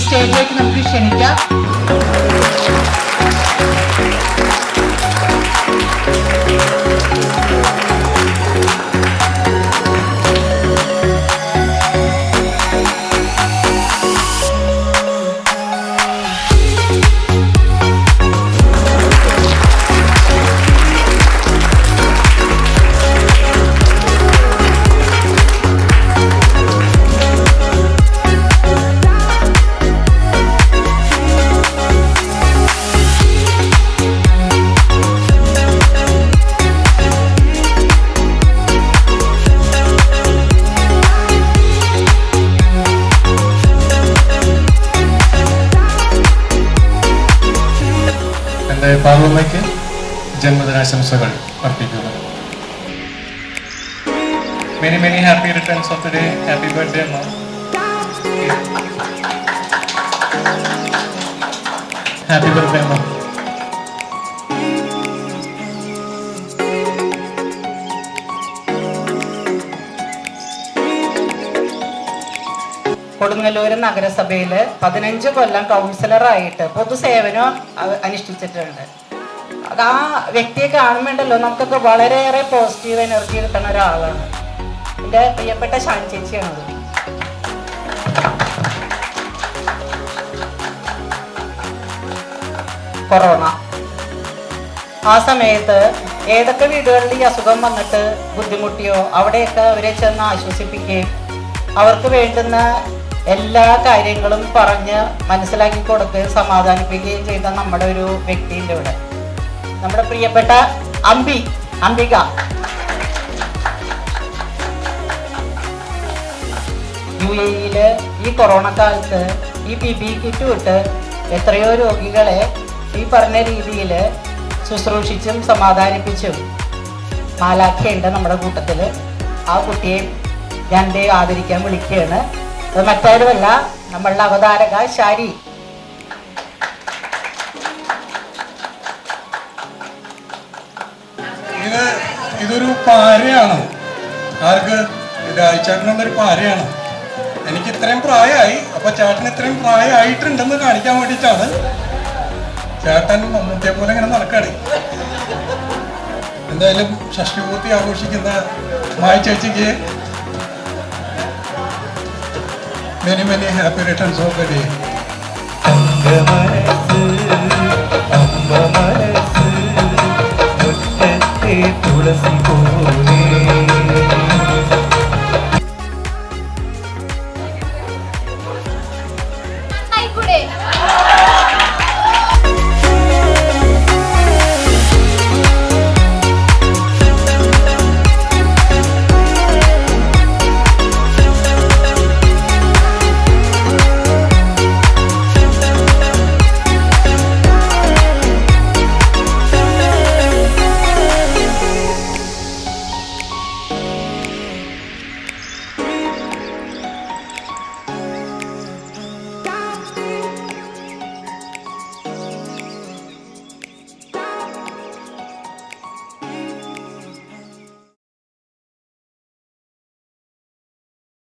സ്റ്റേജിലേക്ക് നമുക്ക് ക്ഷണിക്കാം. പാർവമ്മയ്ക്ക് ജന്മദിനാശംസകൾ അർപ്പിക്കുന്നു. Many many happy returns of the day. Happy birthday അമ്മ. ഹാപ്പി ബർത്ത്ഡേ അമ്മ. കൊടുങ്ങല്ലൂര് നഗരസഭയില് 15 കൊല്ലം കൗൺസിലറായിട്ട് പൊതുസേവനം അനുഷ്ഠിച്ചിട്ടുണ്ട്. അത് ആ വ്യക്തിയെ കാണുമ്പോണ്ടല്ലോ നമുക്കൊക്കെ വളരെയേറെ പോസിറ്റീവ് എനർജി കിട്ടുന്ന ഒരാളാണ്. എൻ്റെ പ്രിയപ്പെട്ട ഷാൻ ചേച്ചിയാണത്. കൊറോണ ആ സമയത്ത് ഏതൊക്കെ വീടുകളിൽ ഈ അസുഖം വന്നിട്ട് ബുദ്ധിമുട്ടിയോ അവിടെയൊക്കെ അവരെ ചെന്ന് ആശ്വസിപ്പിക്കുകയും അവർക്ക് വേണ്ടുന്ന എല്ലാ കാര്യങ്ങളും പറഞ്ഞ് മനസ്സിലാക്കി കൊടുക്കുകയും സമാധാനിപ്പിക്കുകയും ചെയ്ത നമ്മുടെ ഒരു വ്യക്തിയുണ്ട് ഇവിടെ. നമ്മുടെ പ്രിയപ്പെട്ട അംബിക. UAE ഈ കൊറോണ കാലത്ത് ഈ PPE കിറ്റ് വിട്ട് എത്രയോ രോഗികളെ ഈ പറഞ്ഞ രീതിയിൽ ശുശ്രൂഷിച്ചും സമാധാനിപ്പിച്ചും മാലാഖയുണ്ട് നമ്മുടെ കൂട്ടത്തിൽ. ആ കുട്ടിയെ ഞാൻ ആദരിക്കാൻ വിളിക്കുകയാണ്. അത് മറ്റാരുമല്ല, നമ്മളുടെ അവതാരക ശാരി. ഇതൊരു പാരയാണ്. ആർക്ക്? രാജചേട്ടനുള്ളൊരു പാരയാണ്. എനിക്ക് ഇത്രയും പ്രായമായി, അപ്പൊ ചേട്ടൻ ഇത്രയും പ്രായമായിട്ടുണ്ടെന്ന് കാണിക്കാൻ വേണ്ടിയിട്ടാണ് ചേട്ടൻ മമ്മൂട്ടിയെ പോലെ ഇങ്ങനെ നടക്കാണ്. എന്തായാലും ഷഷ്ടിപൂർത്തി ആഘോഷിക്കുന്ന മായ ചേച്ചിക്ക് many many happy returns of the day. Thulasi